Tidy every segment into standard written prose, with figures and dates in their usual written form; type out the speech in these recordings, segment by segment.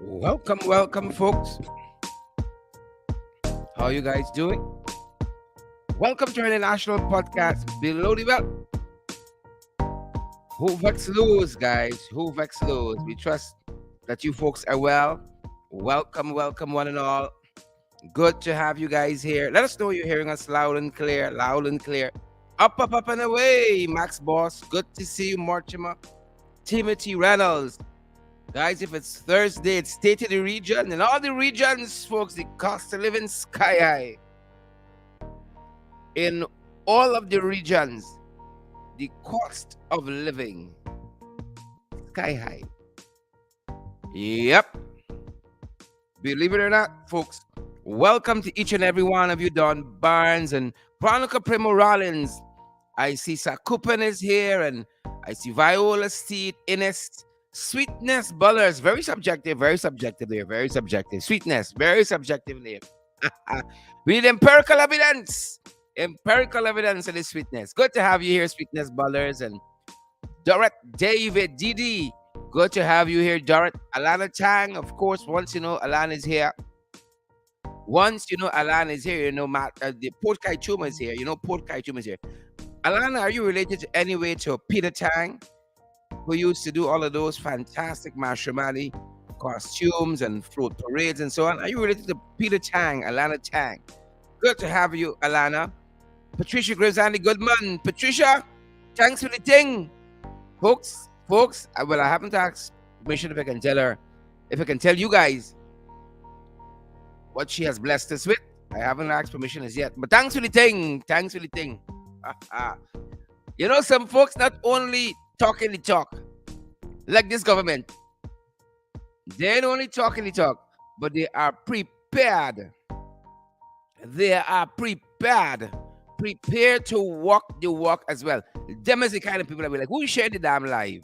Welcome, folks. How you guys doing? Welcome to our international podcast, Below the Belt. Who vex lose, guys? Who vex lose? We trust that you folks are well. Welcome, one and all. Good to have you guys here. Let us know you're hearing us loud and clear, loud and clear. Up and away, Max Boss. Good to see you, Mortimer. Timothy Reynolds. Guys, if it's Thursday, it's State of the Region. And all the regions, folks, the cost of living sky high. In all of the regions, the cost of living sky high. Yep. Believe it or not, folks, welcome to each and every one of you, Don Barnes and Veronica Primo Rollins. I see Sakupan is here, and I see Viola Steed, Ines, Sweetness Bullers. Very subjective there, very subjective. Sweetness, very subjective name. We need empirical evidence of this sweetness. Good to have you here, Sweetness Bullers, and Dorrit David Didi. Good to have you here, Dorrit. Alana Tang, of course. Once you know Alana is here. Matt, the Port Kai Chuma is here. Port Kai Chuma is here. Alana, are you related to any way to Peter Tang, who used to do all of those fantastic Mashamani costumes and float parades and so on? Are you related to Peter Tang, Alana Tang? Good to have you, Alana. Patricia Graves-Andy Goodman. Patricia, thanks for the thing. Folks, I haven't asked permission if I can tell you guys what she has blessed us with. I haven't asked permission as yet. But thanks for the thing. Some folks not only talking the talk, like this government. They don't only talking the talk, but they are prepared. Prepared to walk the walk as well. Them is the kind of people that we like. Who share the damn life?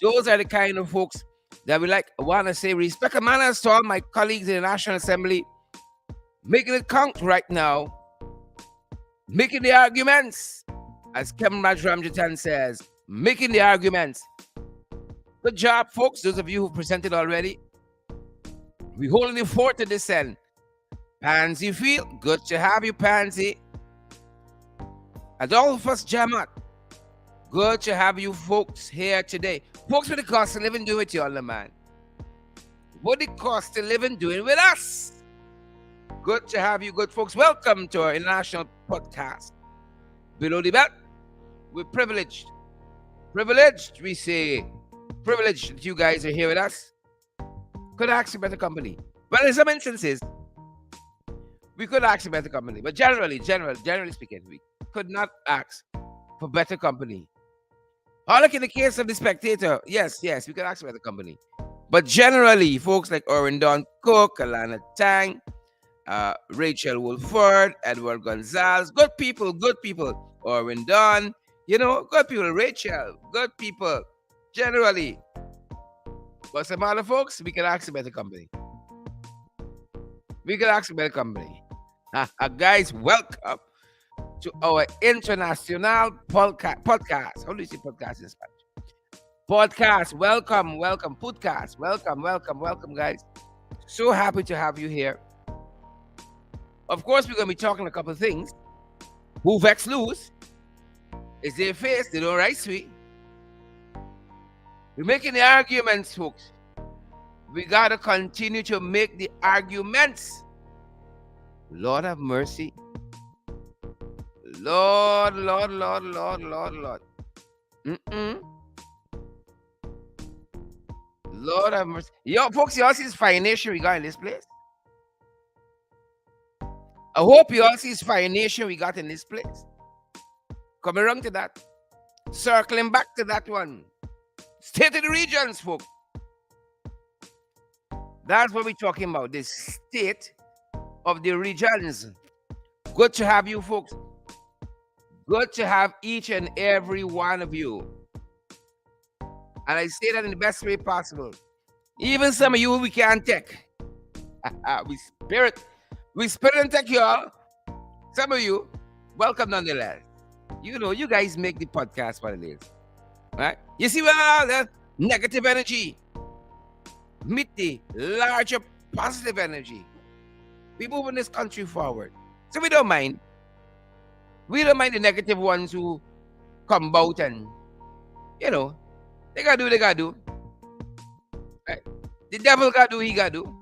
Those are the kind of folks that we like. Want to say respect and manners to all my colleagues in the National Assembly, making it count right now, making the arguments, as Kevin Rajramjatan says, making the arguments. Good job, folks. Those of you who presented already, we holding the fort to this end. Pansy Field, good to have you, Pansy. Adolphus Jamat, good to have you folks here today. Folks, with the cost of living doing with you all, man. What the cost of living doing with us? Good to have you, good folks. Welcome to our international podcast. Below the Belt, we're privileged. We say privileged that you guys are here with us. Could ask for better company. But in some instances, we could ask for better company. But generally speaking, we could not ask for better company. Or like in the case of the Spectator, yes, we could ask for better company. But generally, folks like Orin Don Cook, Alana Tang, Rachel Wolford, Edward Gonzalez, good people. Orin Don, good people. Rachel, good people. Generally. But some other folks, we can ask for better company. Guys, welcome to our international podcast. How do you say podcast in Spanish? Podcast, welcome. Podcast, welcome, guys. So happy to have you here. Of course, we're going to be talking a couple of things. Who vex lose? Is their face, they don't right sweet. We're making the arguments, folks. We got to continue to make the arguments. Lord have mercy. Lord. Lord have mercy. Yo, folks, you all see this fire nation we got in this place? I hope you all see this fire nation we got in this place. Coming around to that. Circling back to that one. State of the regions, folks. That's what we're talking about. The state of the regions. Good to have you, folks. Good to have each and every one of you. And I say that in the best way possible. Even some of you we can't take. we spirit and take y'all. Some of you, welcome nonetheless. You guys make the podcast what it is. Right? You see, well, the negative energy. meet the larger positive energy. We moving this country forward. So we don't mind. We don't mind the negative ones who come about and, you know, they gotta do what they gotta do. Right? The devil gotta do what he gotta do.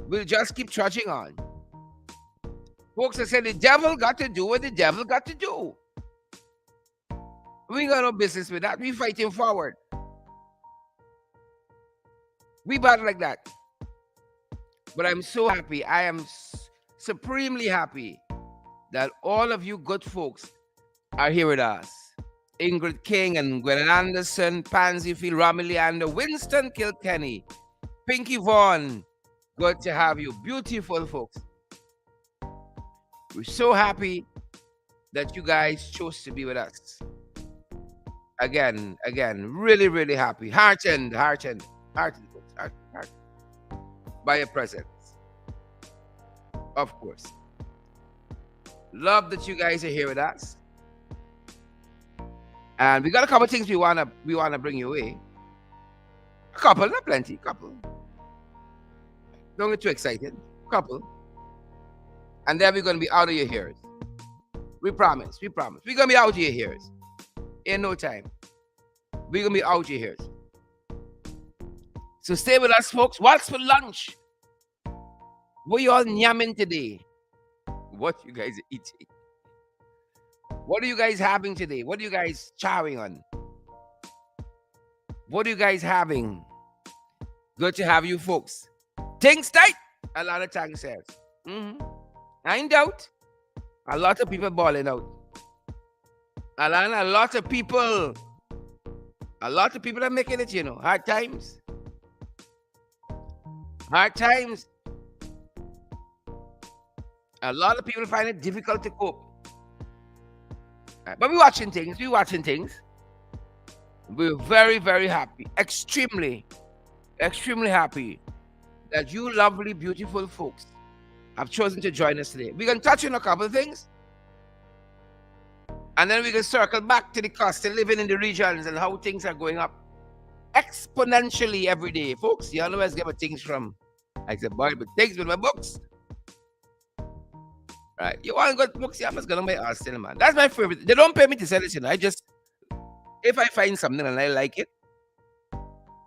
We'll just keep trudging on. Folks have said the devil got to do what the devil got to do. We ain't got no business with that. We fighting forward. We battle like that. But I'm so happy. I am supremely happy that all of you good folks are here with us. Ingrid King and Gwen Anderson, Pansy Field, Rami Leander, Winston Kilkenny, Pinky Vaughn. Good to have you. Beautiful folks. We're so happy that you guys chose to be with us. Again, really, really happy. Heartened, folks. Heartened. By your presence. Of course. Love that you guys are here with us. And we got a couple of things we wanna bring you away. A couple, not plenty, couple. Don't get too excited. Couple. And then we're gonna be out of your ears. We promise. We're gonna be out of your ears. In no time. We're gonna be out of your ears. So stay with us, folks. What's for lunch? What you all yamming today? What you guys are eating? What are you guys having today? What are you guys chowing on? What are you guys having? Good to have you folks. Things tight. A lot of thanks, says. I ain't doubt. A lot of people balling out. A lot of people are making it, Hard times. A lot of people find it difficult to cope. But we're watching things. We're very, very happy. Extremely happy that you lovely, beautiful folks have chosen to join us today. We're going to touch on a couple of things. And then we can circle back to the cost of living in the regions and how things are going up exponentially every day. Folks, you always get my things from, I said, boy, but things with my books. Right? You want good books? Yeah, I'm just going to buy Arsenal, man. That's my favorite. They don't pay me to sell it, I just, if I find something and I like it,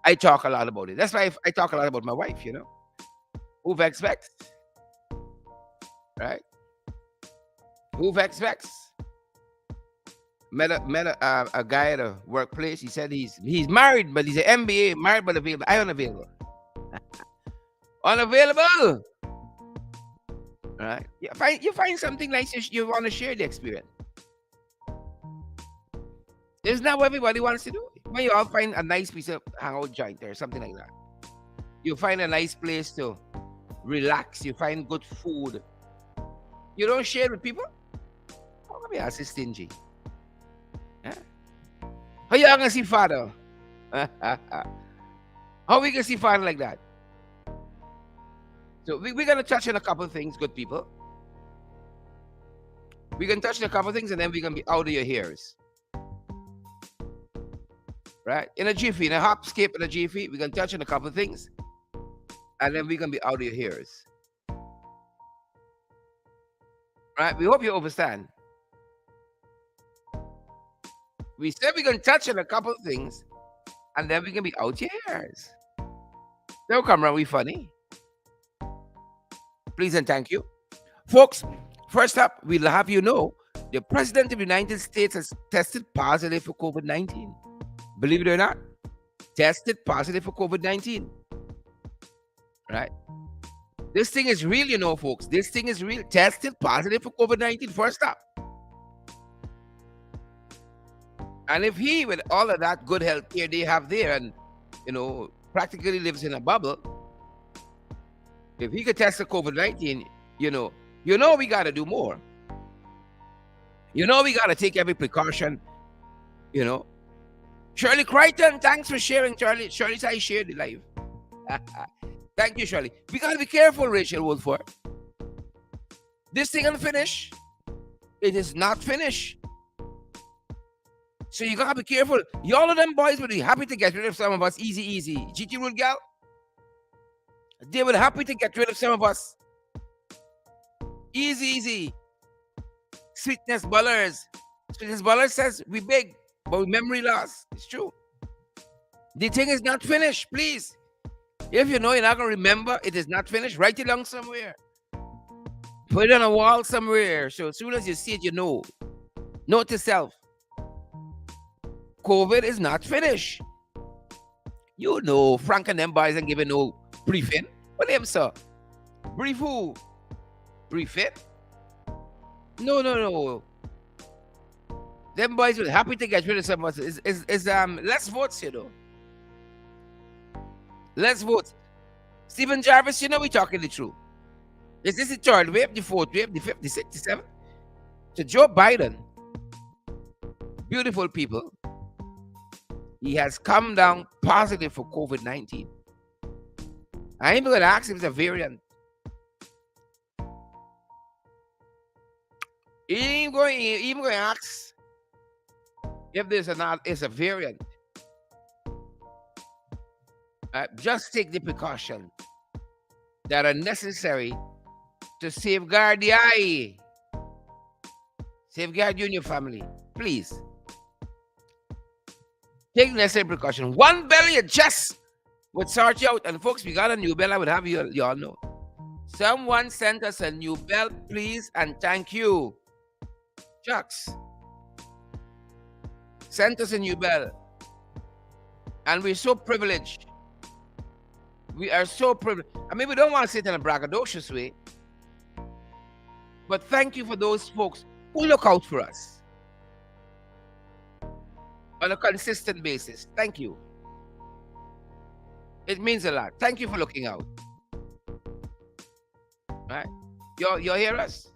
I talk a lot about it. That's why I talk a lot about my wife, Who vex? Right? Who vex? Met a guy at a workplace. He said he's married, but he's an MBA, married but available. I unavailable. Unavailable. Right? You find something nice, you want to share the experience. Isn't that what everybody wants to do? When you all find a nice piece of hangout joint or something like that. You find a nice place to relax. You find good food. You don't share with people? How come you are so stingy? Huh? How you gonna see father? How we gonna see father like that? So we're gonna touch on a couple of things, good people. We're gonna touch on a couple of things and then we're gonna be out of your ears. Right? In a jiffy, in a hop, skip, in a jiffy, we're gonna touch on a couple of things. And then we're gonna be out of your ears. Right? We hope you understand. We said we're gonna touch on a couple of things, and then we're gonna be out your ears. Don't come around, we funny. Please and thank you. Folks, first up, we'll have you know the President of the United States has tested positive for COVID-19. Believe it or not, tested positive for COVID-19. Right? This thing is real, folks. This thing is real. Tested positive for COVID-19. First up. And if he, with all of that good health care they have there and, practically lives in a bubble, if he could test the COVID-19, we got to do more. We got to take every precaution, Shirley Crichton, thanks for sharing, Charlie. Shirley said I shared the live. Thank you, Shirley. We got to be careful, Rachel Woodford. This thing unfinished. It is not finished. So you got to be careful. Y'all of them boys would be happy to get rid of some of us easy. GT Rule gal, They were happy to get rid of some of us. Easy, easy. Sweetness Ballers. Sweetness Ballers says we big, but we memory loss. It's true. The thing is not finished, please. If you know you're not going to remember, it is not finished, write it down somewhere. Put it on a wall somewhere. So as soon as you see it, you know. Note to self. COVID is not finished. You know, Frank and them boys ain't giving no briefing. What them, sir? Brief who? Brief it? No. Them boys were happy to get rid of some of us. Is less votes, you know. Less votes. Stephen Jarvis, you know we talking the truth. Is this the third wave, the fourth wave, the fifth, the sixth, the seventh? So Joe Biden, beautiful people, he has come down positive for COVID-19. I ain't going to ask if it's a variant. He ain't going to ask if there's it's a variant. Just take the precaution that are necessary to safeguard the eye. Safeguard you and your family. Please. Take necessary precaution. 1 billion just would sort you out. And folks, we got a new bell. I would have you all know. Someone sent us a new bell, please, and thank you. Chucks. Sent us a new bell. And we're so privileged. We are so privileged. I mean, we don't want to say it in a braggadocious way. But thank you for those folks who look out for us on a consistent basis. Thank you. It means a lot. Thank you for looking out. Right? You hear us?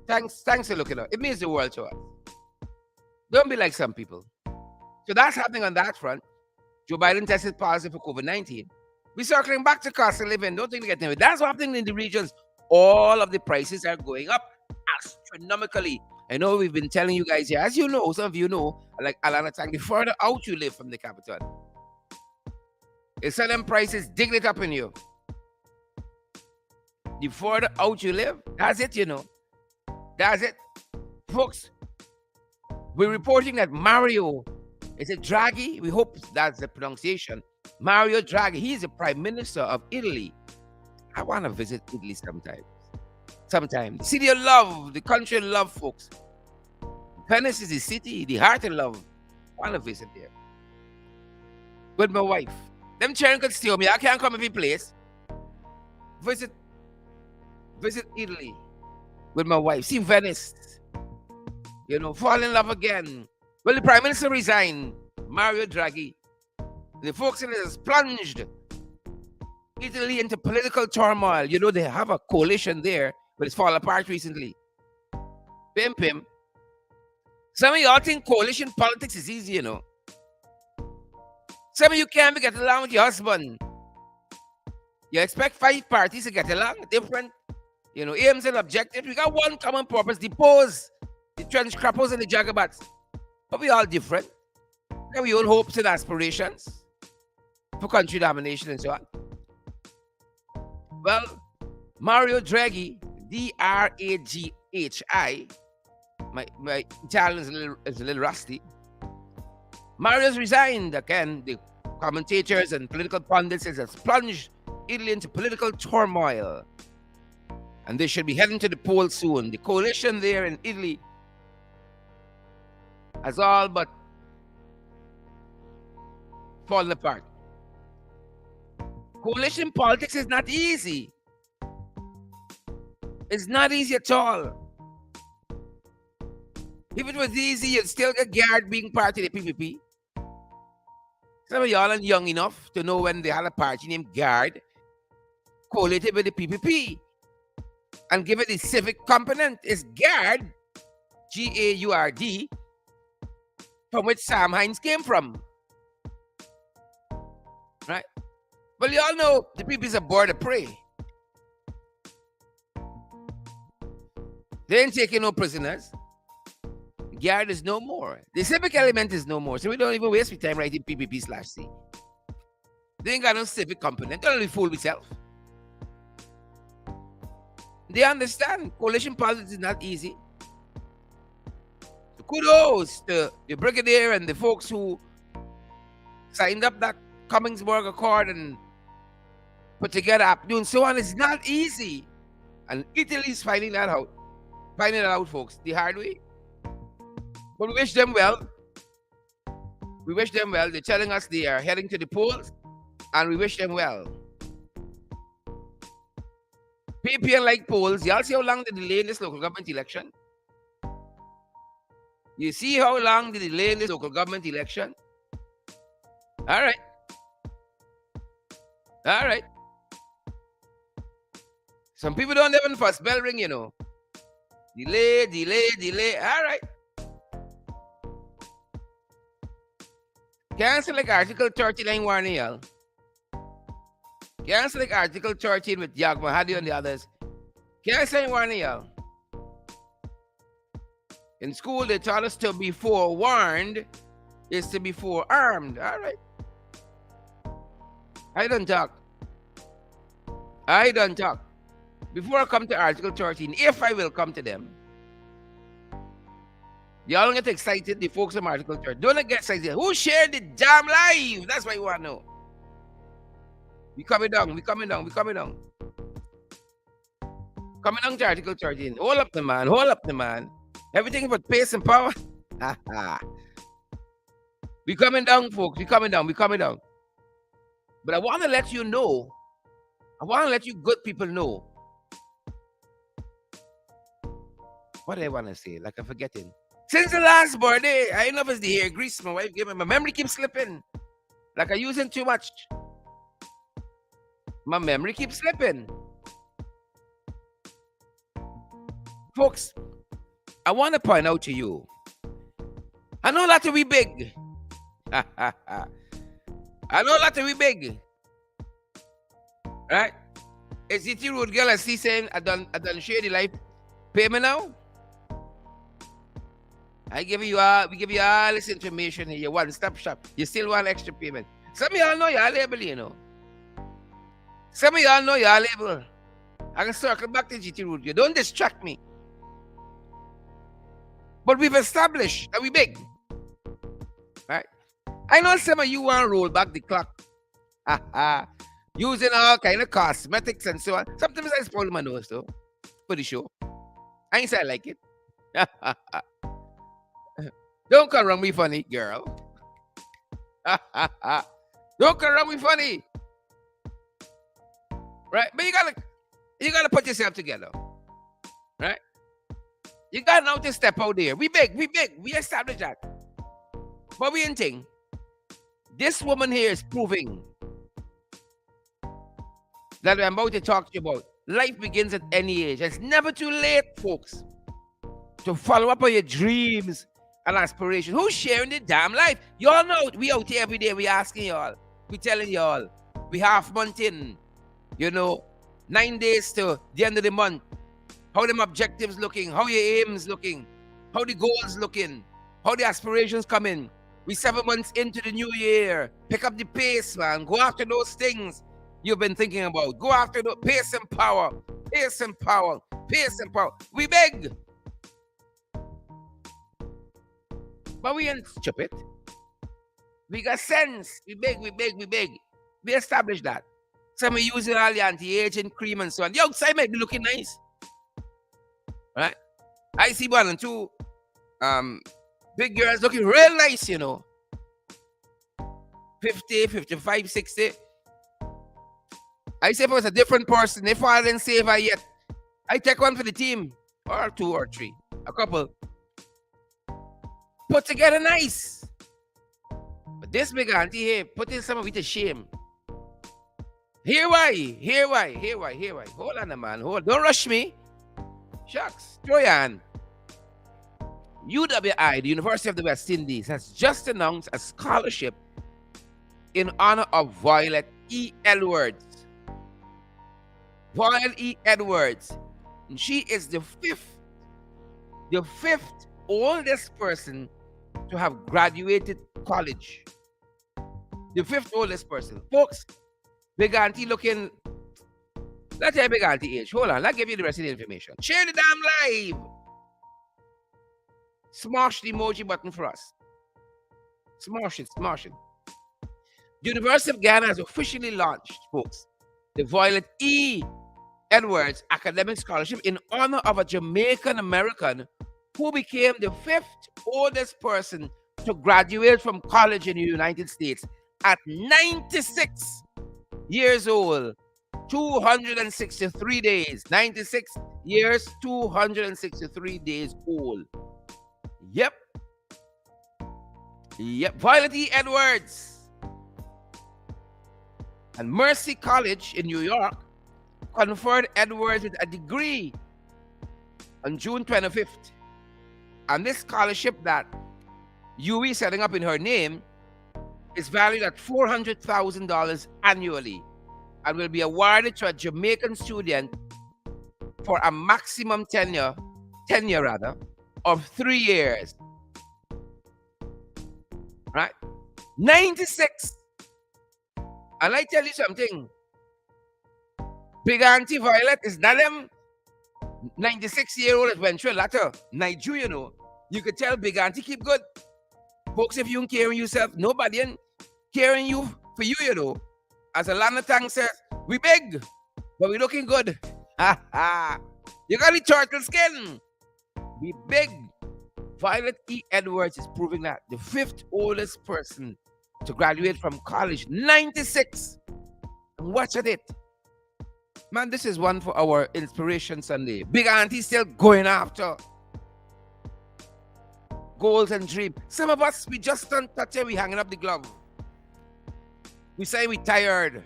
Thanks for looking out. It means the world to us. Don't be like some people. So that's happening on that front. Joe Biden tested positive for COVID-19. We're circling back to cost of living. Don't think to get away. That's what's happening in the regions. All of the prices are going up astronomically. I know we've been telling you guys here, as you know, some of you know, like Alana Tang, the further out you live from the capital, it's sudden prices digging it up in you. The further out you live, that's it, you know. That's it. Folks, we're reporting that Mario, is it Draghi? We hope that's the pronunciation. Mario Draghi, he's the Prime Minister of Italy. I want to visit Italy sometime. The city of love, the country of love, folks. Venice is the city, the heart of love. I want to visit there. With my wife. Them children could steal me. I can't come every place. Visit Italy with my wife. See Venice. You know, fall in love again. Well, the Prime Minister resigned. Mario Draghi. The folks in it has plunged Italy into political turmoil. You know, they have a coalition there, but it's fallen apart recently. Pim. Some of y'all think coalition politics is easy, you know. Some of you can't get along with your husband. You expect 5 parties to get along, different, you know, aims and objectives. We got one common purpose, depose the trench crappers and the jagabats. But we all different. And we own hopes and aspirations for country domination and so on. Well, Mario Draghi, D-R-A-G-H-I, my Italian is a little rusty. Mario's resigned again. The commentators and political pundits has plunged Italy into political turmoil. And they should be heading to the polls soon. The coalition there in Italy has all but fallen apart. Coalition politics is not easy. It's not easy at all. If it was easy, you'd still get Gard being part of the PPP. Some of y'all aren't young enough to know when they had a party named Gard collated with the PPP and give it the civic component. It's Gard, G-A-U-R-D, from which Sam Hines came from. Right? Well, you all know the PPP is a bird of prey. They ain't taking no prisoners. Gard is no more. The civic element is no more. So we don't even waste time writing PPP/C. They ain't got no civic component. They only fool themselves. They understand coalition politics is not easy. So kudos to the brigadier and the folks who signed up that Cummingsburg Accord and put together APNU and so on. It's not easy. And Italy's finding that out. Finding it out, folks, the hard way. But we wish them well. We wish them well. They're telling us they are heading to the polls, and we wish them well. PPN like polls. Y'all see how long they delay in this local government election? You see how long they delay in this local government election? All right. All right. Some people don't even first bell ring, you know. Delay, delay, delay. All right. Cancel like Article 39 warning, y'all. Cancel like Article 13 with Yak Mahadi and the others. Cancel warning, y'all. In school, they taught us to be forewarned is to be forearmed. All right. I don't talk. I don't talk. Before I come to Article 13, if I will come to them, y'all don't get excited, the folks from Article 13. Don't get excited. Who shared the damn live? That's what you want to know. We coming down, we coming down, we coming down. Coming down to Article 13. Hold up the man, hold up the man. Everything but pace and power. We coming down, folks. We coming down, we coming down. But I want to let you know, I want to let you good people know. What do I want to say? Like I'm forgetting. Since the last birthday, I don't know if it's the hair grease my wife gave me. My memory keeps slipping. Like I'm using too much. My memory keeps slipping. Folks, I want to point out to you. I know that we big. I know that we big. Right? Is it you, road girl, I see saying I done share the life payment now? We give you all this information here. You one-stop shop. You still want extra payment. Some of y'all know y'all label, you know. Some of y'all know y'all label. I can circle back to GT Root. You don't distract me. But we've established that we big. Right? I know some of you want to roll back the clock. Using all kind of cosmetics and so on. Sometimes I spoil my nose though. For the show. I ain't say I like it. Don't come around me funny, girl. Don't come around me funny. Right? But you gotta put yourself together. Right? You gotta know to step out there. We big. We established that. But we ain't thing. This woman here is proving that I'm about to talk to you about. Life begins at any age. It's never too late, folks, to follow up on your dreams and aspirations. Who's sharing the damn life? Y'all know we out here every day. We asking y'all. We telling y'all. We half month in. You know, 9 days to the end of the month. How them objectives looking? How your aims looking? How the goals looking? How the aspirations coming? We 7 months into the new year. Pick up the pace, man. Go after those things you've been thinking about. Go after the pace and power. Pace and power. Pace and power. We beg. But we ain't stupid. We got sense. We beg. We established that. Some are using all the anti-aging cream and so on. The outside might be looking nice. Right? I see 1 and 2 big girls looking real nice, you know. 50, 55, 60. I say if I was a different person, if I didn't save her yet, I take one for the team. Or 2 or 3. A couple. Put together nice. But this big auntie here, putting some of it to shame. Here why. Hold on, man. Don't rush me. Shucks. Throw your hand. UWI, the University of the West Indies, has just announced a scholarship in honor of Violet E. Edwards. Violet E. Edwards. And she is the fifth oldest person to have graduated college. The fifth oldest person. Folks, Big Auntie looking. Let's tell Big Auntie age. Hold on, let's give you the rest of the information. Share the damn live. Smash the emoji button for us. Smash it, smash it. The University of Ghana has officially launched, folks, the Violet E. Edwards Academic Scholarship in honor of a Jamaican American who became the fifth oldest person to graduate from college in the United States at 96 years old, 263 days. 96 years, 263 days old. Yep. Violet E. Edwards and Mercy College in New York conferred Edwards with a degree on June 25th. And this scholarship that UE is setting up in her name is valued at $400,000 annually and will be awarded to a Jamaican student for a maximum tenure of 3 years. Right? 96. And I tell you something. Big Auntie Violet is not them 96-year-old adventure latter. Nigeria, you know. You could tell Big Auntie keep good. Folks, if you don't care yourself, nobody ain't caring you for you, you know. As Alana Tang says, we big, but we looking good. You got the turtle skin. We big. Violet E. Edwards is proving that the fifth oldest person to graduate from college, 96. And watch at it. Man, this is one for our Inspiration Sunday. Big Auntie still going after goals and dreams. Some of us, we just don't touch it, we hanging up the glove. We say we tired,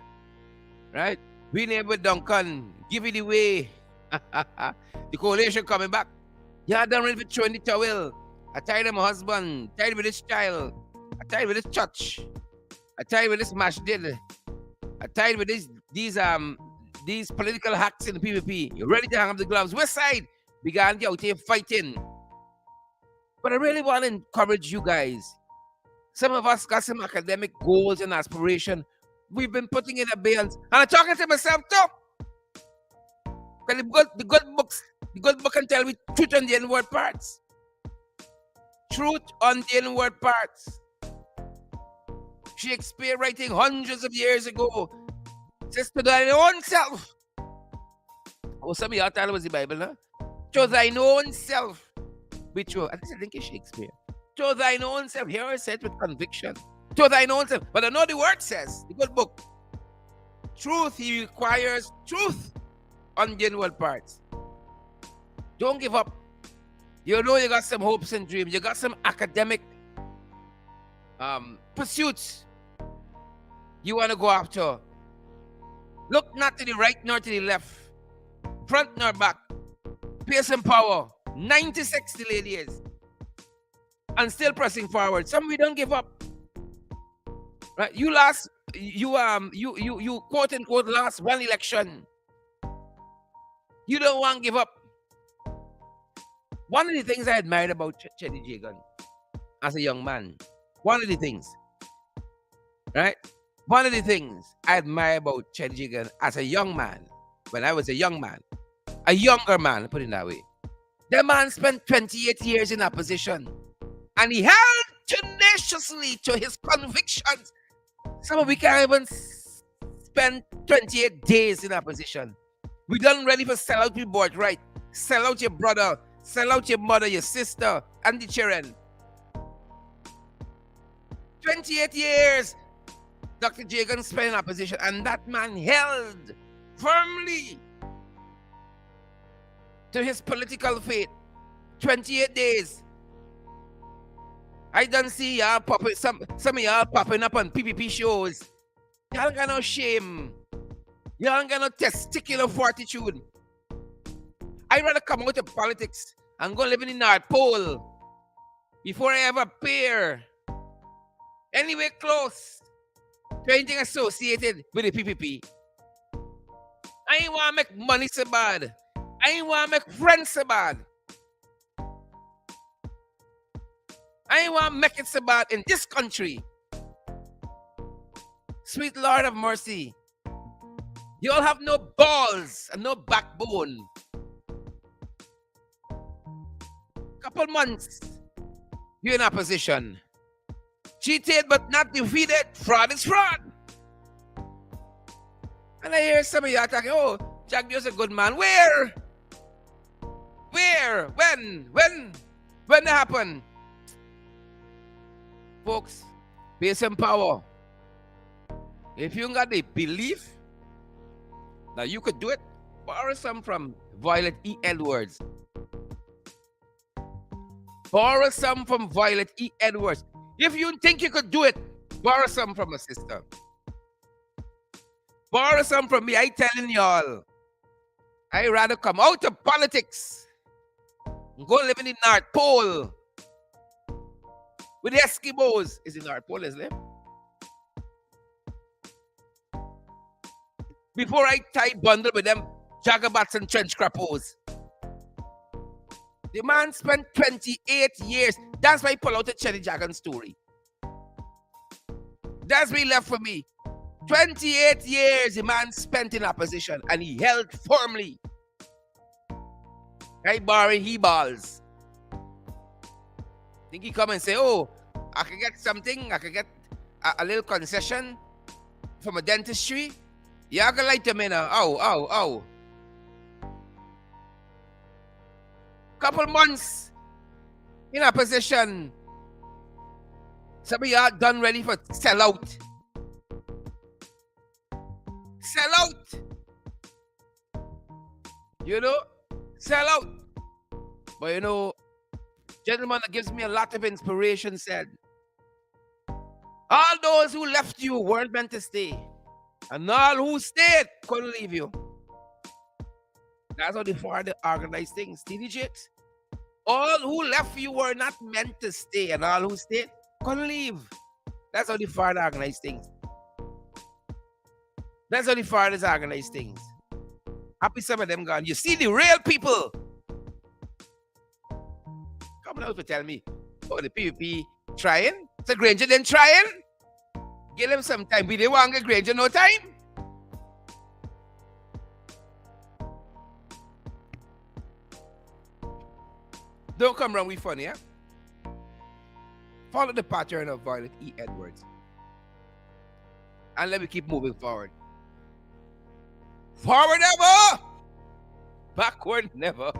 right? We neighbor Duncan, give it away. The coalition coming back. Yeah, done ready for throwing the towel. I tired of my husband, tired with this child, I tired with this church, I tired with this mash deal, I tired with these political hacks in the PVP. You're ready to hang up the gloves. West side began out here fighting. But I really want to encourage you guys. Some of us got some academic goals and aspiration. We've been putting in abeyance. And I'm talking to myself too. Because the good book can tell me truth on the inward parts. Truth on the inward parts. Shakespeare writing hundreds of years ago says to thine own self. Oh, some of y'all thought it was the Bible, huh? To thine own self. Be true. I think it's Shakespeare. To thine own self. Here I said with conviction. To thine own self. But I know the word says, the good book. Truth, he requires truth on the inward parts. Don't give up. You know you got some hopes and dreams. You got some academic pursuits you want to go after. Look not to the right nor to the left, front nor back. Pace and power. 96 delayed years, and still pressing forward. Some we don't give up. Right? You quote unquote lost one election. You don't want to give up. One of the things I admired about Cheddy Jagan as a young man, one of the things, right? One of the things I admire about Cheddy Jagan as a young man, when I was a young man, a younger man, put it that way. The man spent 28 years in that position, and he held tenaciously to his convictions. Some of we can't even spend 28 days in that position. We done ready for sell out your board, right? Sell out your brother, sell out your mother, your sister, and the children. 28 years Dr. Jagan spent in that position, and that man held firmly to his political faith. 28 days. I don't see y'all popping, some of y'all popping up on PPP shows. Y'all got no shame. Y'all got no testicular fortitude. I'd rather come out of politics and go live in the North Pole before I ever appear anywhere close to anything associated with the PPP. I ain't want to make money so bad. I ain't want to make friends so bad. I ain't want to make it so bad in this country. Sweet Lord of mercy. You all have no balls and no backbone. Couple months, you're in opposition. Cheated but not defeated. Fraud is fraud. And I hear some of you talking, oh, Jack Dew's a good man. Where? Where? When? When that happened? Folks, base and power. If you got the belief that you could do it, borrow some from Violet E. Edwards. Borrow some from Violet E. Edwards. If you think you could do it, borrow some from a sister. Borrow some from me. I telling y'all, I rather come out of politics and go live in the North Pole with the Eskimos. Is the North Pole, isn't it? Before I tie bundle with them jagabats and trench crappos. The man spent 28 years. That's why he pulled out the Chetty Jagan story. That's what he left for me. 28 years the man spent in opposition and he held firmly. Right, barring he balls. Think he come and say, oh, I can get something, I can get a little concession from a dentistry. Yeah, I can light them in. Oh. Couple months in opposition. Some of y'all done ready for sell out. Sell out. You know? Sell out. But you know, gentleman that gives me a lot of inspiration said, all those who left you weren't meant to stay. And all who stayed couldn't leave you. That's how the father organized things. TDJs. All who left you were not meant to stay. And all who stayed couldn't leave. That's how the father organized things. That's how the fathers organize things. Happy some of them gone. You see the real people coming out to tell me, oh, the PVP trying? So Granger then trying? Give them some time. We didn't want to get Granger no time. Don't come around with funny, yeah? Follow the pattern of Violet E. Edwards. And let me keep moving forward. Forward ever! Backward never.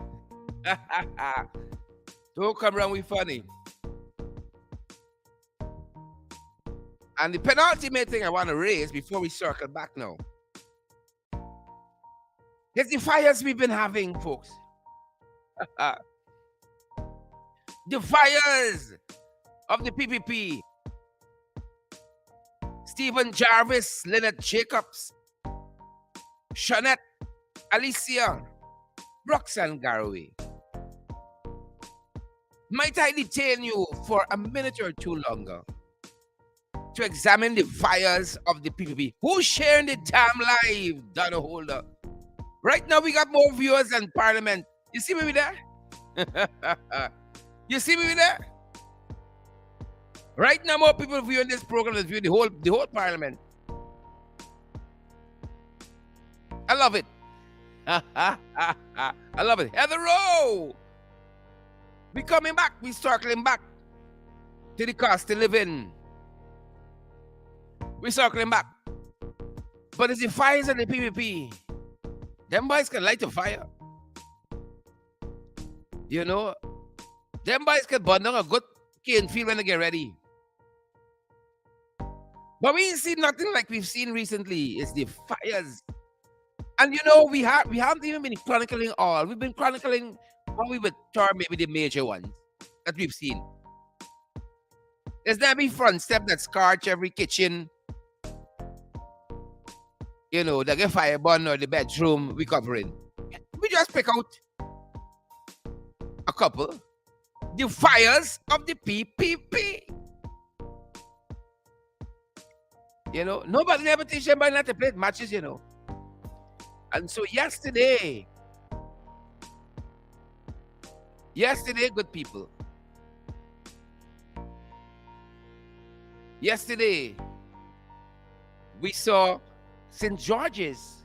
Don't come around with funny. And the penultimate thing I want to raise before we circle back now is the fires we've been having, folks. The fires of the PPP. Stephen Jarvis, Lynette Jacobs, Shanette, Alicia, Roxanne Garraway. Might I detain you for a minute or two longer to examine the fires of the PPP? Who's sharing the damn live, Donna Holder? Right now we got more viewers than Parliament. You see me with that? You see me with that? Right now more people viewing this program than view the whole Parliament. I love it. I love it. Heather Rowe. We coming back. We circling back to the cost of living. We circling back. But it's the fires of the PPP. Them boys can light a fire. You know, them boys can burn down a good cane field when they get ready. But we ain't seen nothing like we've seen recently. It's the fires. And you know, we haven't even been chronicling all. We've been chronicling what we would term maybe the major ones that we've seen. There's that big front step that scorch every kitchen. You know, the fire burn or the bedroom we covering. We just pick out a couple. The fires of the PPP. You know, nobody never teach them not to play matches, you know. And so yesterday, good people. Yesterday, We saw St. George's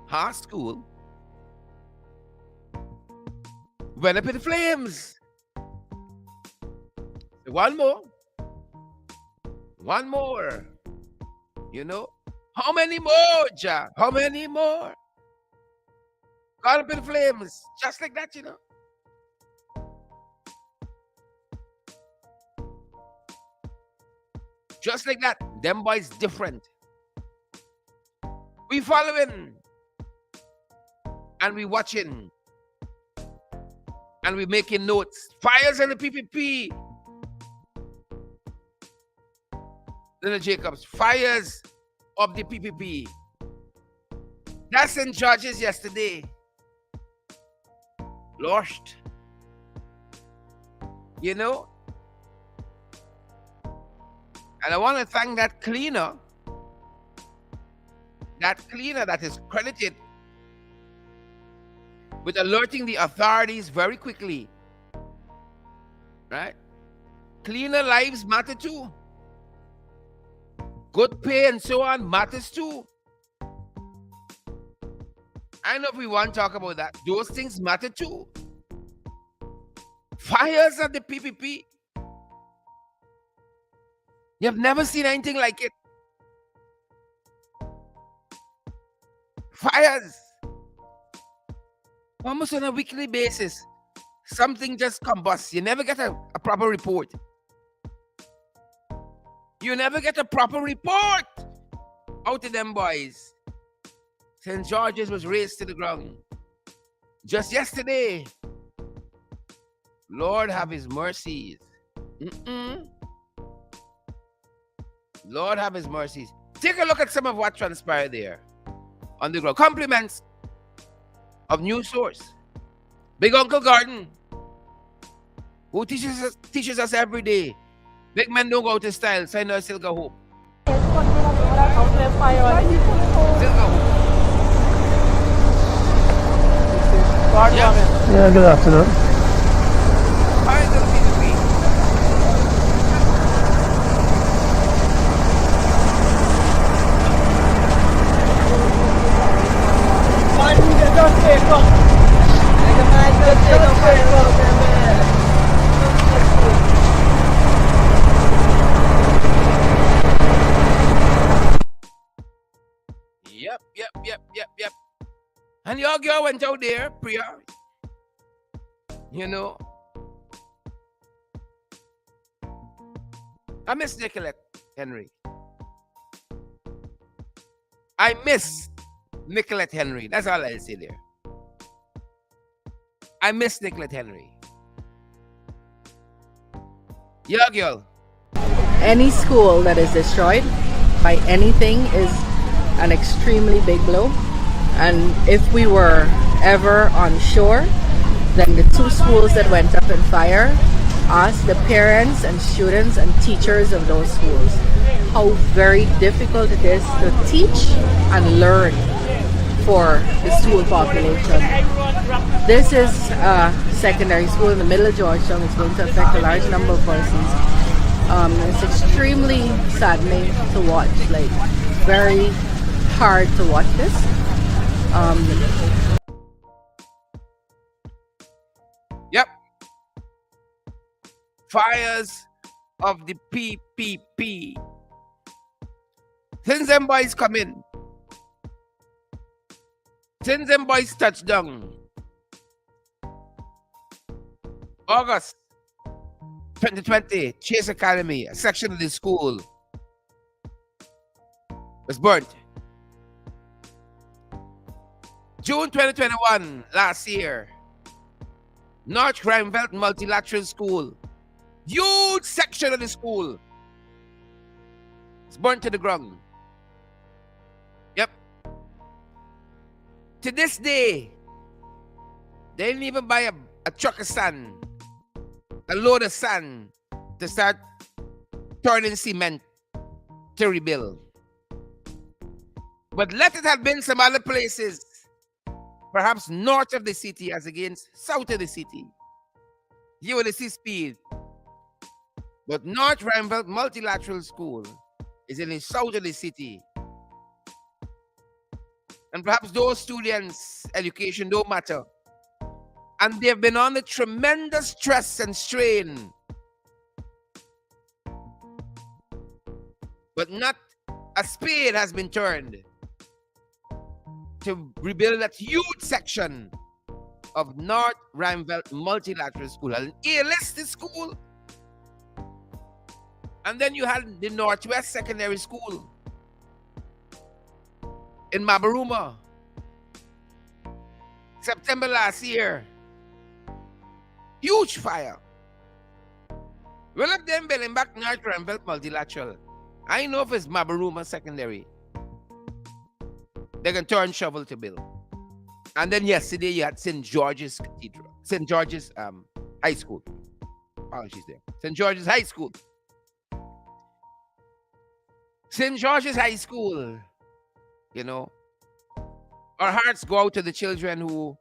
High School went up in flames. One more. One more. You know? How many more, Jack? How many more? Got up in flames. Just like that, you know? Just like that. Them boys different. We following. And we watching. And we making notes. Fires in the PPP. Little Jacobs. Fires of the PPP. That's in George's yesterday. Lost. You know? And I want to thank that cleaner that is credited with alerting the authorities very quickly. Right? Cleaner lives matter too. Good pay and so on matters too. I know if we want to talk about that. Those things matter too. Fires at the PPP. You have never seen anything like it. Fires. Almost on a weekly basis. Something just combusts. You never get a proper report. You never get a proper report out of them boys. St. George's was razed to the ground. Just yesterday. Lord have his mercies. Lord have his mercies. Take a look at some of what transpired there on the ground. Compliments of news source. Big Uncle Gordon, who teaches us every day. Big men don't go out of style. Sign us still go hope. Still go hope. Yeah, good afternoon. Fires of the PPP. Yep. And your girl went out there, Priya. You know. I miss Nicolette Henry. I miss Nicolette Henry. That's all I'll say there. I miss Nicolette Henry. Your girl. Any school that is destroyed by anything is an extremely big blow. And if we were ever on shore, then the two schools that went up in fire asked the parents and students and teachers of those schools how very difficult it is to teach and learn for the school population. This is a secondary school in the middle of Georgetown. It's going to affect a large number of persons. It's extremely saddening to watch, like very hard to watch this. Yep. Fires of the PPP. Since them boys come in. Since them boys touch down. August 2020, Chase Academy, a section of the school was burnt. June 2021, last year, North Granville Multilateral School, huge section of the school, was burnt to the ground. Yep. To this day, they didn't even buy a truck of sand, a load of sand to start turning cement to rebuild. But let it have been some other places, perhaps north of the city as against south of the city. You will see speed. But North Granville Multilateral School It's in the south of the city. And perhaps those students' education don't matter. And they've been under tremendous stress and strain. But not a spade has been turned to rebuild that huge section of North Rheinveld Multilateral School, an A-listed school. And then you had the Northwest Secondary School in Mabaruma. September last year. Huge fire. Well, up them building back North Rheinveld Multilateral. I know if it's Mabaruma Secondary, they can turn shovel to build. And then yesterday you had St. George's Cathedral, St. George's High School. Apologies there. St. George's High School. St. George's High School, you know, our hearts go out to the children who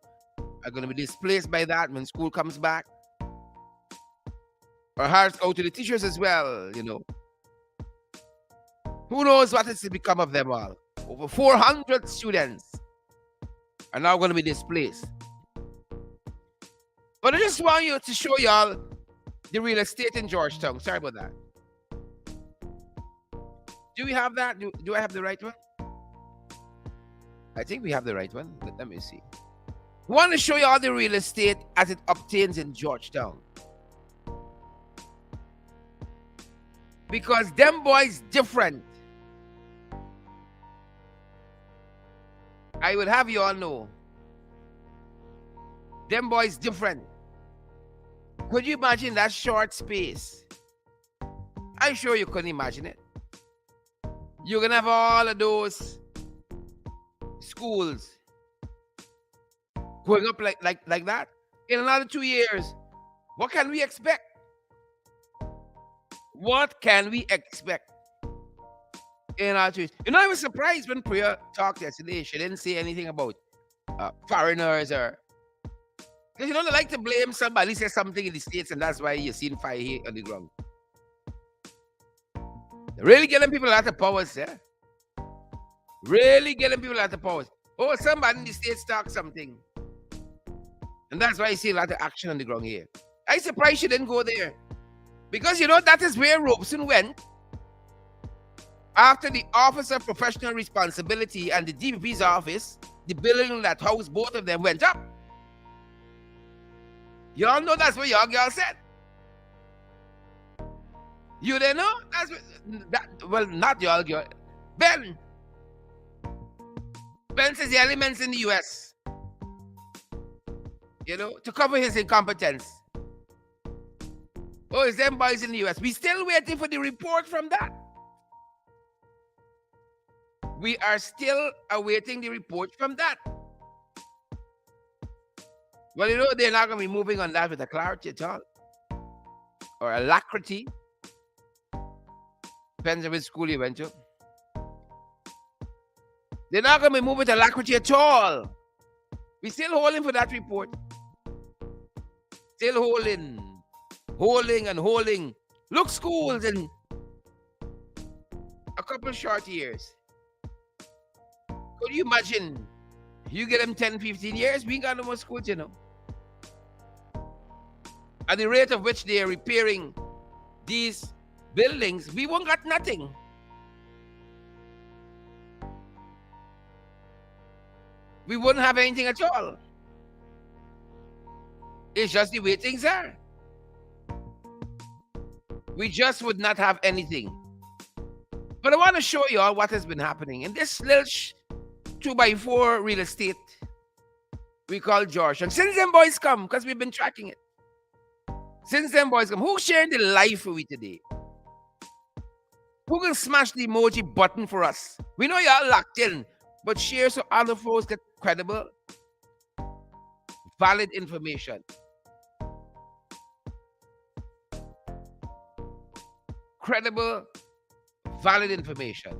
are going to be displaced by that when school comes back. Our hearts go to the teachers as well, you know. Who knows what is to become of them all? Over 400 students are now going to be displaced. But I just want you to show y'all the real estate in Georgetown. Sorry about that. Do we have that? Do I have the right one? I think we have the right one. Let me see. I want to show you all the real estate as it obtains in Georgetown. Because them boys different. I would have you all know. Them boys different. Could you imagine that short space? I'm sure you couldn't imagine it. You're going to have all of those schools going up like that. In another 2 years, what can we expect? What can we expect? In our 2 years? You know, I was surprised when Priya talked yesterday. She didn't say anything about foreigners or... Because, you know, they like to blame somebody, say something in the States, and that's why you're seeing fire here on the ground. They're really getting people out of powers, yeah? Really getting people out of powers. Oh, somebody in the States talked something. And that's why you see a lot of action on the ground here. I'm surprised she didn't go there. Because, you know, that is where Robeson went after the Office of Professional Responsibility and the DPP's office, the building that housed both of them went up. Y'all know that's what y'all girl said. You didn't know? That's what, well, not y'all girl. Ben says the elements in the US, you know, to cover his incompetence. Oh, it's them boys in the US. We still waiting for the report from that. We are still awaiting the report from that. Well, you know, they're not going to be moving on that with a clarity at all. Or alacrity. Depends on which school you went to. They're not going to be moving with alacrity at all. We're still holding for that report. Still holding. Holding and holding. Look, schools in a couple of short years. Could you imagine? You get them 10, 15 years, we ain't got no more schools, you know. At the rate of which they are repairing these buildings, we won't got nothing. We wouldn't have anything at all. It's just the way things are. We just would not have anything. But I want to show you all what has been happening in this little 2x4 real estate we call George. And since them boys come, because we've been tracking it. Since them boys come, who's sharing the life with we today? Who can smash the emoji button for us? We know y'all locked in, but share so other folks get credible, valid information. Credible, valid information.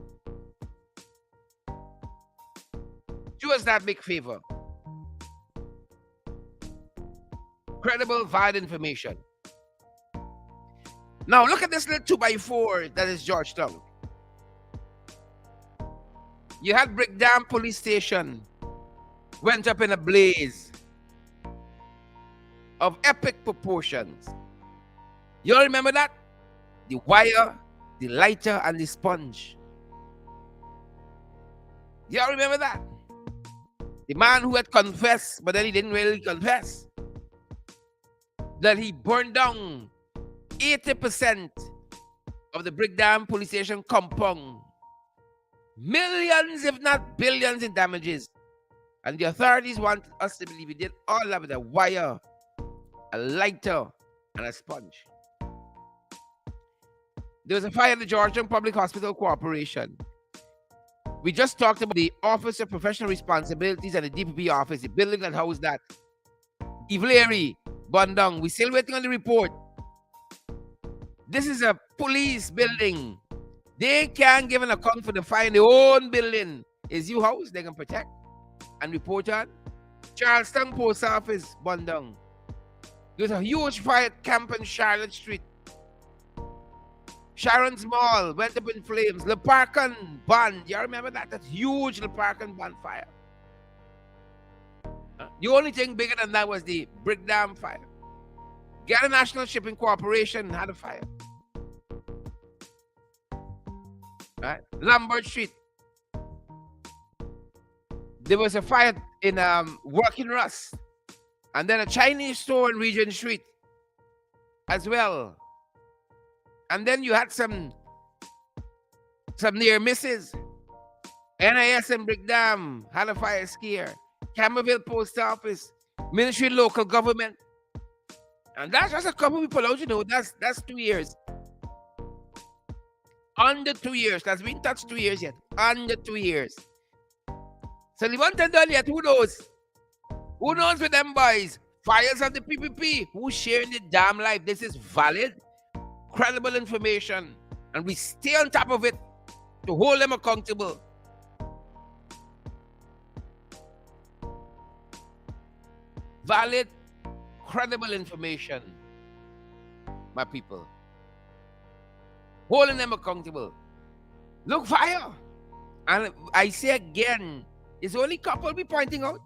Do us that big favor. Credible, valid information. Now look at this little 2x4 that is Georgetown. You had Brickdam police station went up in a blaze of epic proportions. You all remember that? The wire, the lighter, and the sponge. You all remember that? The man who had confessed, but then he didn't really confess, that he burned down 80% of the Brickdam police station compound. Millions, if not billions, in damages. And the authorities want us to believe he did all that with a wire, a lighter, and a sponge. There was a fire at the Georgetown Public Hospital Corporation. We just talked about the Office of Professional Responsibilities and the DPP office, the building that housed that. Ivleri, Bundong. We're still waiting on the report. This is a police building. They can't give an account for the fire in their own building. Is your house they can protect and report on? Charlestown Post Office, Bundong. There's a huge fire at Camp on Charlotte Street. Sharon's Mall went up in flames. Le Parcan Bond. You remember that? That huge Le Parcan Bond fire. The only thing bigger than that was the Brickdam fire. Ghana National Shipping Corporation had a fire. Right? Lambert Street. There was a fire in Working Rust. And then a Chinese store in Regent Street as well. And then you had some near misses. NIS and Brickdam had a fire scare. Camerville Post Office, Ministry of Local Government. And that's just a couple people out, you know. That's 2 years. Under 2 years. That's been touched 2 years yet. Under 2 years. So the one thing done yet, who knows? Who knows with them boys? Fires of the PPP. Who's sharing the damn life? This is valid, credible information. And we stay on top of it to hold them accountable. Valid, credible information, my people. Holding them accountable. Look, fire. And I say again, it's only a couple we pointing out.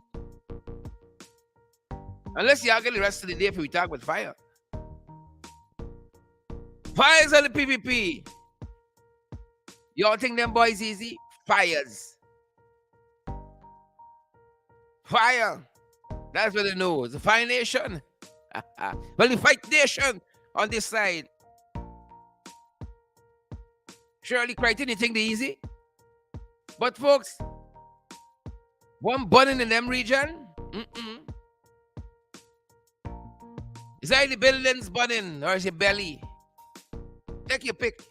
Unless y'all get the rest of the day if we talk about fire. Fires on the PPP. Y'all think them boys easy? Fires. Fire. That's what they know. It's a fire nation. Well, the fight nation on this side. Shirley Crichton, you think they easy? But folks, one burning in them region, is that the buildings burning or is it belly? Take your pick.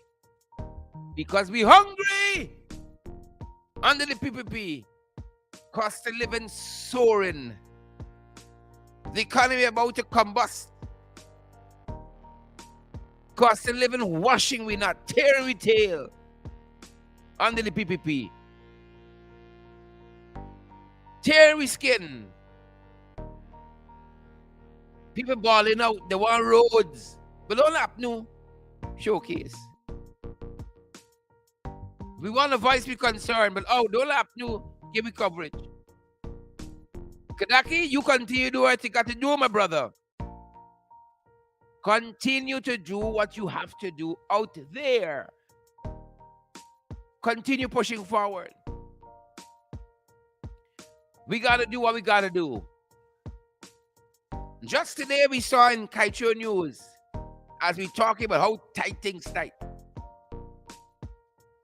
Because we hungry under the PPP. Cost of living soaring. The economy about to combust. Cost of living washing we not, tearing we tail under the PPP. Tearing we skin. People balling out, they want roads. But don't have no showcase. We want to voice be concerned, but don't have to give me coverage. Kadaki, you continue to do what you got to do, my brother. Continue to do what you have to do out there. Continue pushing forward. We got to do what we got to do. Just today we saw in Kaicho News, as we talking about how tight things tight.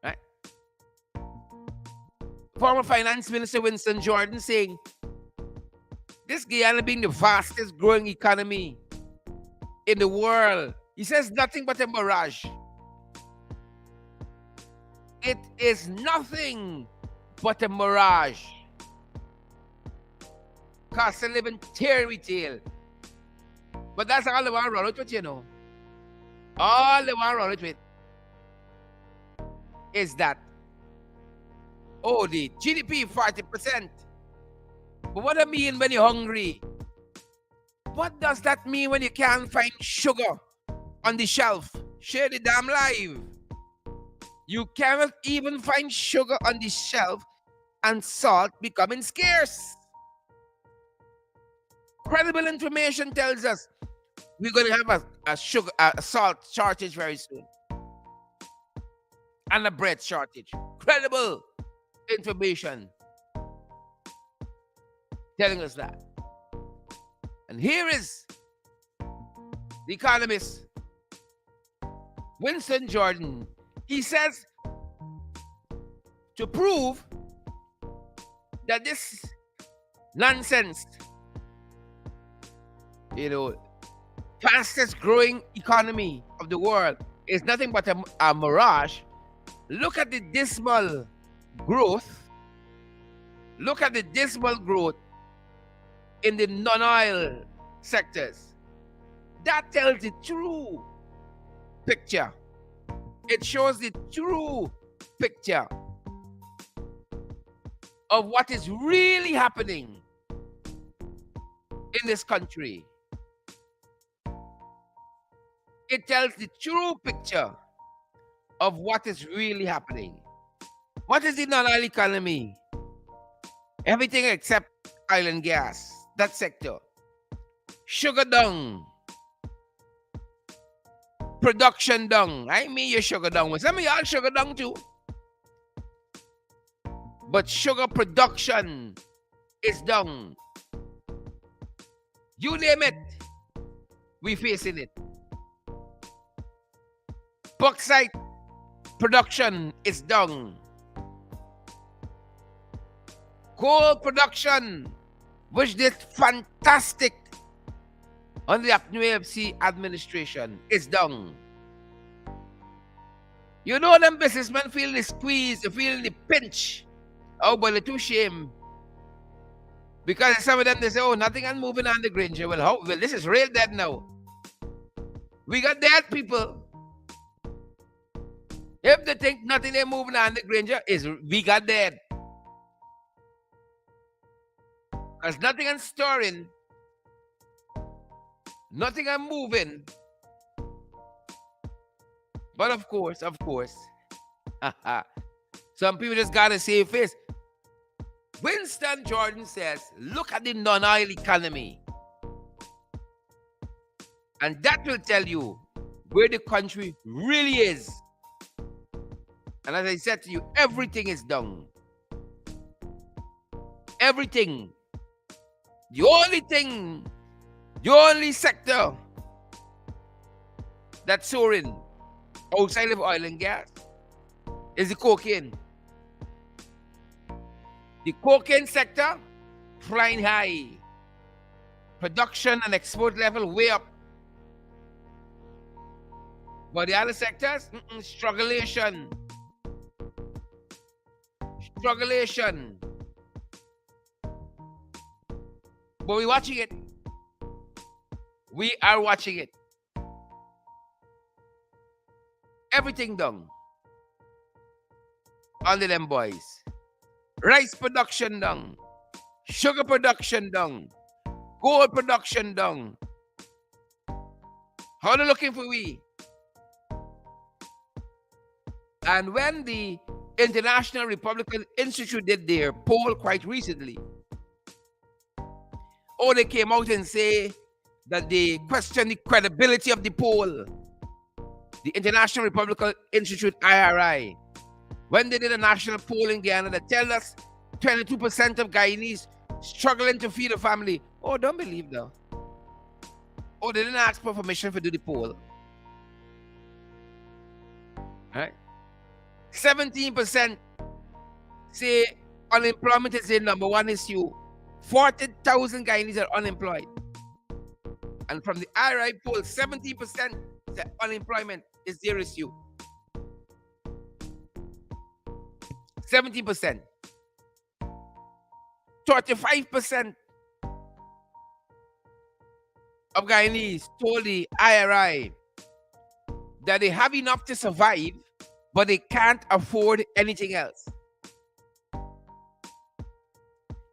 Right? Former Finance Minister Winston Jordan saying, this Guyana being the fastest growing economy in the world. He says nothing but a mirage. It is nothing but a mirage. Cost of living tear retail. But that's all they want to roll it with, you know. All they want to roll it with is that, the GDP 40%. But what I mean when you're hungry? What does that mean when you can't find sugar on the shelf? Share the damn life. You cannot even find sugar on the shelf and salt becoming scarce. Credible information tells us we're going to have a salt shortage very soon, and a bread shortage. Credible information telling us that. And here is the economist Winston Jordan. He says, to prove that this nonsense, fastest growing economy of the world is nothing but a mirage, look at the dismal growth. Look at the dismal growth in the non-oil sectors. That tells the true picture. It shows the true picture of what is really happening in this country. It tells the true picture of what is really happening. What is the non-oil economy? Everything except oil and gas, that sector. Sugar down. Production down. I mean your sugar down. Some of y'all sugar down too. But sugar production is down. You name it, we facing it. Bauxite production is down. Coal production, which did fantastic under the APNUFC administration, is down. You know them businessmen feel the squeeze, they feel the pinch. Oh, but they're too shame. Because some of them, they say, oh, nothing is moving on the Granger. Well, this is real dead now. We got dead people. If they think nothing is moving on the Granger, we got dead. Because nothing is stirring. Nothing is moving. But of course, some people just got to save face. Winston Jordan says, look at the non-oil economy. And that will tell you where the country really is. And as I said to you, everything is down. Everything. The only sector that's soaring outside of oil and gas is the cocaine. The cocaine sector, flying high. Production and export level way up. But the other sectors, strugglation. Strugglation. But we're watching it. We are watching it. Everything down. Under them boys. Rice production down. Sugar production down. Gold production down. How are they looking for we? And when the International Republican Institute did their poll quite recently, they came out and say that they question the credibility of the poll. The International Republican Institute, IRI, when they did a national poll in Guyana that tell us 22% of Guyanese struggling to feed a family. Oh, don't believe that. Oh, they didn't ask for permission to do the poll. Right? 17% say unemployment is the number one issue. 40,000 Guyanese are unemployed. And from the IRI poll, 70% say unemployment is their issue. 70%. 35% of Guyanese told the IRI that they have enough to survive, but they can't afford anything else.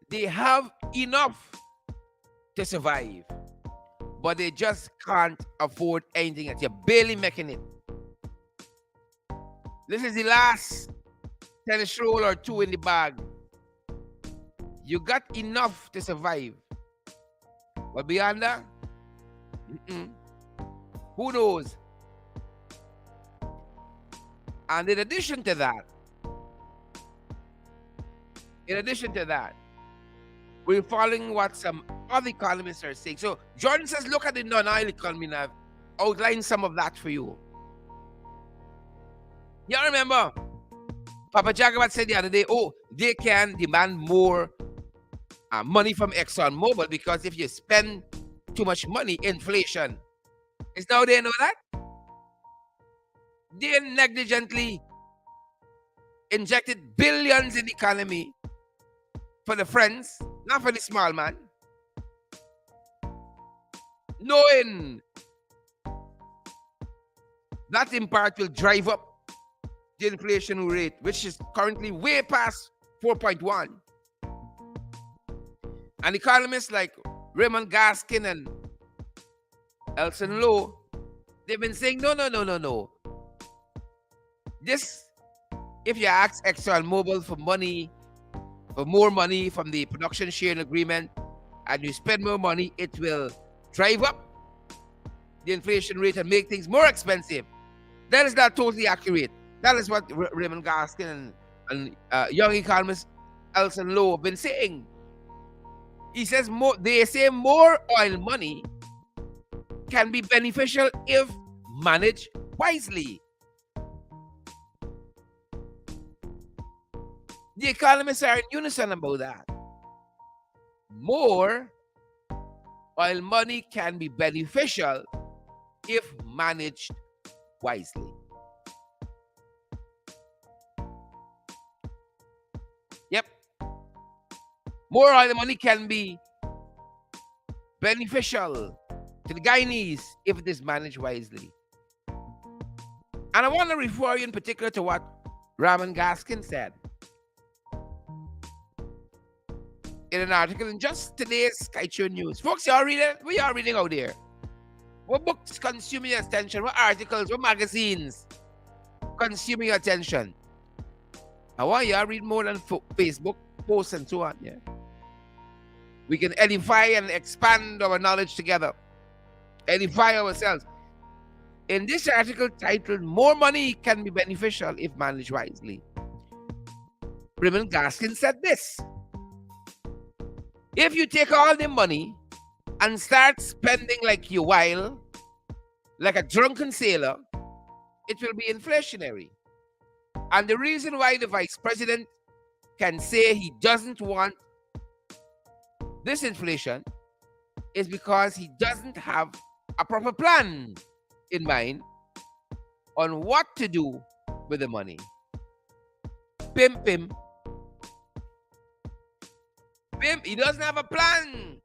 They have enough to survive, but they just can't afford anything else. You're barely making it. This is the last tennis roll or two in the bag You got enough to survive. But beyond that, who knows? And in addition to that, we're following what some other economists are saying. So Jordan says, look at the non-oil economy now. I've outlined some of that for you. Y'all remember, Papa Jagabat said the other day, oh, they can demand more money from ExxonMobil because if you spend too much money, inflation. Is now they know that? They negligently injected billions in the economy for the friends, not for the small man. Knowing that in part will drive up the inflation rate, which is currently way past 4.1. And economists like Raymond Gaskin and Elson Lowe, they've been saying, no. This, if you ask ExxonMobil for more money from the production sharing agreement, and you spend more money, it will drive up the inflation rate and make things more expensive. That is not totally accurate. That is what Raymond Gaskin and young economist Elson Lowe have been saying. He says they say more oil money can be beneficial if managed wisely. The economists are in unison about that. More oil money can be beneficial if managed wisely. Yep. More oil money can be beneficial to the Guyanese if it is managed wisely. And I want to refer you in particular to what Raymond Gaskin said in an article in just today's Skytune News. Folks, y'all read it? What y'all reading out there? What books consuming your attention? What articles? What magazines consuming your attention? I want y'all read more than Facebook posts and so on. Yeah, we can edify and expand our knowledge together. Edify ourselves. In this article titled, More Money Can Be Beneficial If Managed Wisely, Raymond Gaskin said this: if you take all the money and start spending like you while, like a drunken sailor, it will be inflationary. And the reason why the vice president can say he doesn't want this inflation is because he doesn't have a proper plan in mind on what to do with the money. Pim. He doesn't have a plan.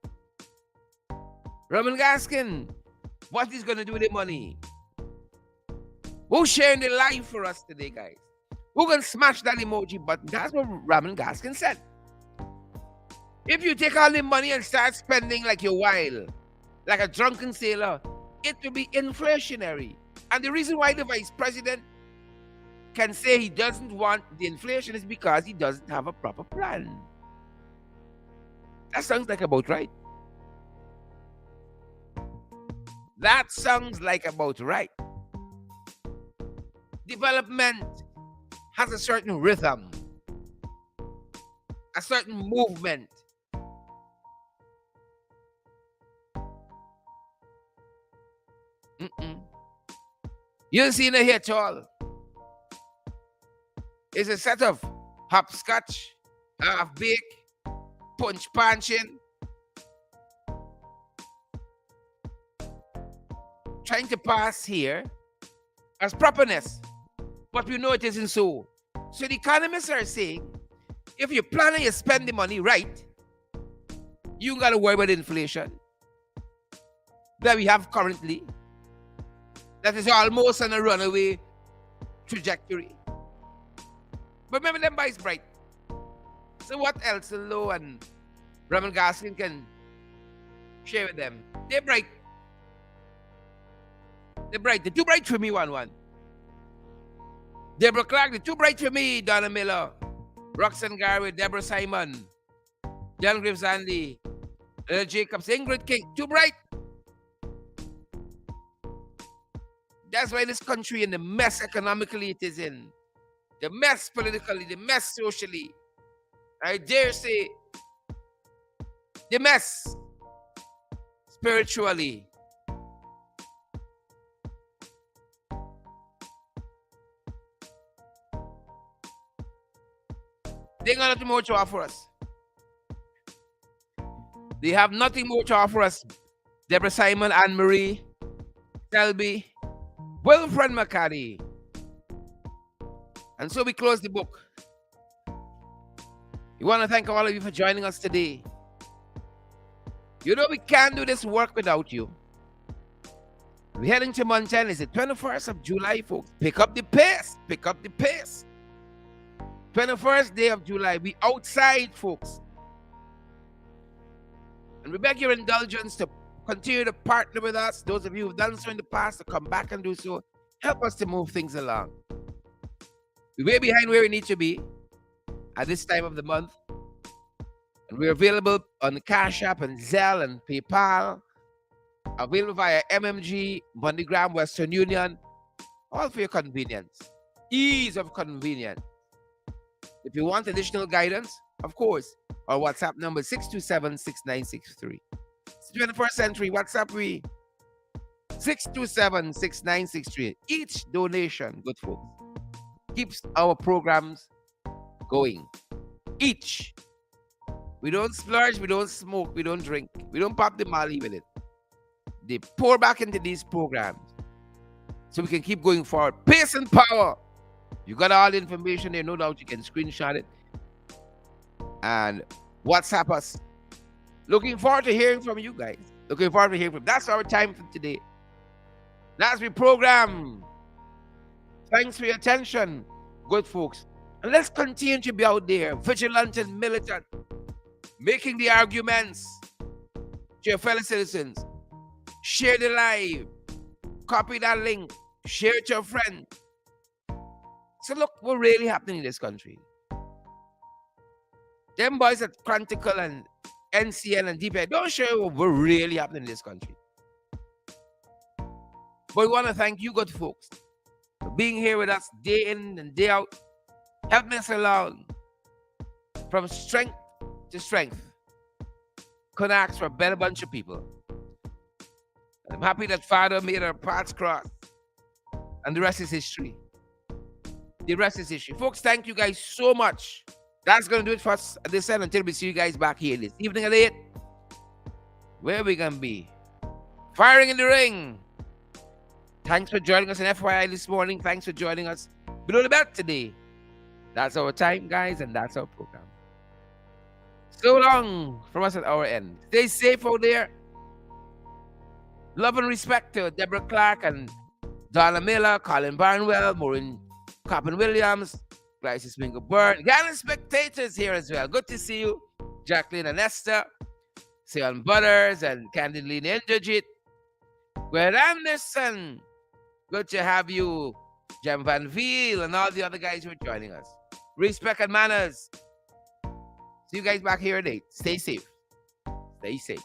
Raymond Gaskin, what he's going to do with the money? Who's sharing the life for us today, guys? Who can smash that emoji button? That's what Raymond Gaskin said. If you take all the money and start spending like you're wild, like a drunken sailor, it will be inflationary. And the reason why the vice president can say he doesn't want the inflation is because he doesn't have a proper plan. That sounds like about right. That sounds like about right. Development has a certain rhythm, a certain movement. You don't see it here at all. It's a set of hopscotch, half-bake, punching, trying to pass here as properness, but we know it isn't so. So the economists are saying, if you plan and you spend the money right, you ain't got to worry about inflation that we have currently, that is almost on a runaway trajectory. But remember, them boys bright. So what else Lowe and Raymond Gaskin can share with them? They're bright. They're bright. They're too bright for me, one. Deborah Clark, they're too bright for me. Donna Miller, Roxanne Garrett, Deborah Simon. John Graves Andy, Jacobs, Ingrid King, too bright. That's why this country in the mess economically it is in, the mess politically, the mess socially. I dare say, the mess spiritually. They got nothing more to offer us. They have nothing more to offer us. Deborah Simon, Anne Marie, Selby, Wilfred McCarty. And so we close the book. We want to thank all of you for joining us today. You know we can't do this work without you. We're heading to Montana. It's the 21st of July, folks. Pick up the pace. Pick up the pace. 21st day of July. We outside, folks. And we beg your indulgence to continue to partner with us. Those of you who've done so in the past, to come back and do so. Help us to move things along. We're way behind where we need to be at this time of the month. And we're available on Cash App and Zelle and PayPal. Available via MMG, MoneyGram, Western Union. All for your convenience. Ease of convenience. If you want additional guidance, of course, our WhatsApp number is 627-6963. It's the 21st century. WhatsApp we 627-6963. Each donation, good folks, keeps our programs going. Each. We don't splurge, we don't smoke, we don't drink, we don't pop the Mali with it. They pour back into these programs so we can keep going forward. Pace and power. You got all the information there, no doubt you can screenshot it and WhatsApp us. Looking forward to hearing from you guys. Looking forward to hearing from you. That's our time for today. That's the program. Thanks for your attention, good folks. And let's continue to be out there, vigilant and militant, making the arguments to your fellow citizens. Share the live. Copy that link. Share it to your friend. So look what really happening in this country. Them boys at Chronicle and NCN and DPI don't show you what really happening in this country. But we want to thank you good folks for being here with us day in and day out, helping us along from strength to strength. Couldn't ask for a better bunch of people. I'm happy that Father made our paths cross. And the rest is history. The rest is history. Folks, thank you guys so much. That's going to do it for us at this end until we see you guys back here this evening at 8. Where are we going to be? Firing in the ring. Thanks for joining us in FYI this morning. Thanks for joining us below the belt today. That's our time, guys, and that's our program. So long from us at our end. Stay safe out there. Love and respect to Deborah Clark and Donna Miller, Colin Barnwell, Maureen Coppin-Williams, Glycis Mingo-Byrne, gallant spectators here as well. Good to see you. Jacqueline and Esther, Sion Butters, and Candidly Indrajit. Gwen Anderson. Good to have you. Jem Van Veel and all the other guys who are joining us. Respect and manners. See you guys back here at 8. Stay safe. Stay safe.